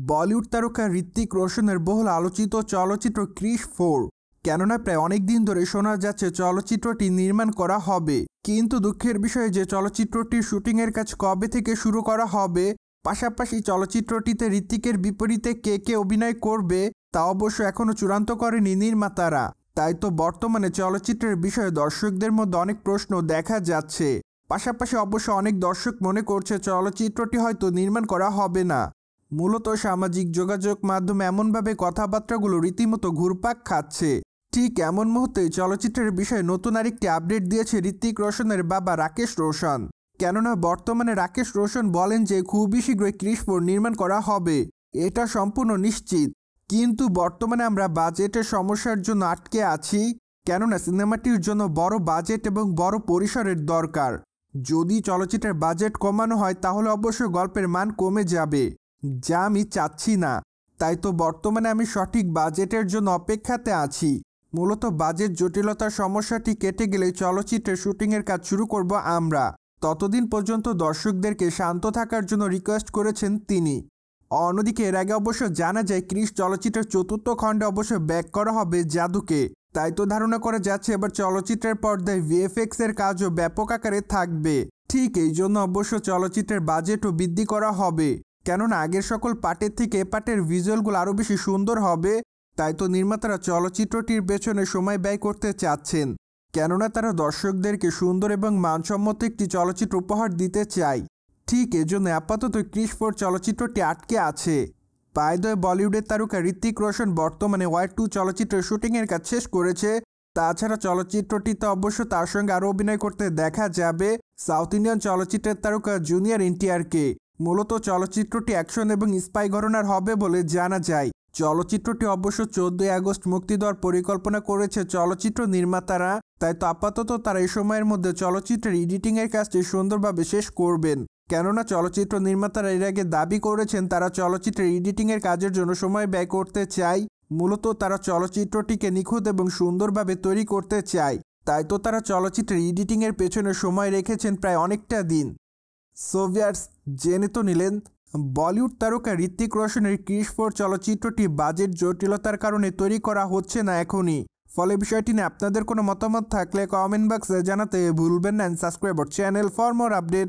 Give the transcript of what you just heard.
বলিউড তারকা ঋত্বিক রোশনের বহুল আলোচিত চলচ্চিত্র ক্রিশ 4। কেননা প্রায় অনেক দিন ধরে শোনা যাচ্ছে চলচ্চিত্রটি নির্মাণ করা হবে, কিন্তু দুঃখের বিষয় যে চলচ্চিত্রটির শুটিংয়ের কাজ কবে থেকে শুরু করা হবে, পাশাপাশি চলচ্চিত্রটিতে ঋত্বিকের বিপরীতে কে কে অভিনয় করবে তা অবশ্য এখনও চূড়ান্ত করেনি নির্মাতারা। তাই তো বর্তমানে চলচ্চিত্রের বিষয়ে দর্শকদের মধ্যে অনেক প্রশ্ন দেখা যাচ্ছে। পাশাপাশি অবশ্য অনেক দর্শক মনে করছে চলচ্চিত্রটি হয়তো নির্মাণ করা হবে না। মূলত সামাজিক যোগাযোগ মাধ্যমে এমনভাবে কথাবার্তাগুলো রীতিমতো ঘুরপাক খাচ্ছে। ঠিক এমন মুহূর্তেই চলচ্চিত্রের বিষয়ে নতুন আরেকটি আপডেট দিয়েছে ঋত্বিক রোশনের বাবা রাকেশ রোশন। কেননা বর্তমানে রাকেশ রোশন বলেন যে খুবই শীঘ্রই ক্রিশ 4 নির্মাণ করা হবে, এটা সম্পূর্ণ নিশ্চিত। কিন্তু বর্তমানে আমরা বাজেটের সমস্যার জন্য আটকে আছি, কেননা সিনেমাটির জন্য বড় বাজেট এবং বড় পরিসরের দরকার। যদি চলচ্চিত্রের বাজেট কমানো হয় তাহলে অবশ্যই গল্পের মান কমে যাবে, যা আমি চাচ্ছি না। তাই তো বর্তমানে আমি সঠিক বাজেটের জন্য অপেক্ষাতে আছি। মূলত বাজেট জটিলতার সমস্যাটি কেটে গেলে চলচ্চিত্রের শুটিংয়ের কাজ শুরু করব আমরা। ততদিন পর্যন্ত দর্শকদেরকে শান্ত থাকার জন্য রিকোয়েস্ট করেছেন তিনি। অন্যদিকে এর আগে অবশ্য জানা যায় ক্রিশ চলচ্চিত্রের চতুর্থ খণ্ডে অবশ্য ব্যাক করা হবে জাদুকে। তাই তো ধারণা করা যাচ্ছে এবার চলচ্চিত্রের পর্দায় ভিএফএক্স এর কাজও ব্যাপক আকারে থাকবে। ঠিক এই জন্য অবশ্য চলচ্চিত্রের বাজেটও বৃদ্ধি করা হবে, কেননা আগের সকল পার্টের থেকে এ পার্টের ভিজুয়ালগুলো আরও বেশি সুন্দর হবে। তাই তো নির্মাতারা চলচ্চিত্রটির পেছনে সময় ব্যয় করতে চাচ্ছেন, কেননা তারা দর্শকদেরকে সুন্দর এবং মানসম্মত একটি চলচ্চিত্র উপহার দিতে চায়। ঠিক এজন্য আপাতত ক্রিশ 4 চলচ্চিত্রটি আটকে আছে। বাই দ্য ওয়ে, বলিউডের তারকা ঋত্বিক রোশন বর্তমানে ওয়ার 2 চলচ্চিত্রের শুটিংয়ের কাজ শেষ করেছে। তাছাড়া চলচ্চিত্রটিতে অবশ্য তার সঙ্গে আরও অভিনয় করতে দেখা যাবে সাউথ ইন্ডিয়ান চলচ্চিত্রের তারকা জুনিয়র এনটিআরকে। মূলত চলচ্চিত্রটি অ্যাকশন এবং স্পাই ঘরানার হবে বলে জানা যায়। চলচ্চিত্রটি অবশ্য 14 আগস্ট মুক্তি দেওয়ার পরিকল্পনা করেছে চলচ্চিত্র নির্মাতারা। তাই তো আপাতত তারা এই সময়ের মধ্যে চলচ্চিত্রের এডিটিংয়ের কাজটি সুন্দরভাবে শেষ করবেন, কেননা চলচ্চিত্র নির্মাতারা এর আগে দাবি করেছেন তারা চলচ্চিত্রের এডিটিংয়ের কাজের জন্য সময় ব্যয় করতে চায়। মূলত তারা চলচ্চিত্রটিকে নিখুঁত এবং সুন্দরভাবে তৈরি করতে চায়। তাই তো তারা চলচ্চিত্রের এডিটিংয়ের পেছনে সময় রেখেছেন প্রায় অনেকটা দিন। সো ভিউয়ার্স, জেনে তো নিলেন বলিউড তারকা ঋত্বিক রোশনের ক্রিশ 4 চলচ্চিত্রটি বাজেট জটিলতার কারণে তৈরি করা হচ্ছে না এখনই। ফলে বিষয়টি নিয়ে আপনাদের কোনো মতামত থাকলে কমেন্ট বক্সে জানাতে ভুলবেন না। Subscribe our channel for more update.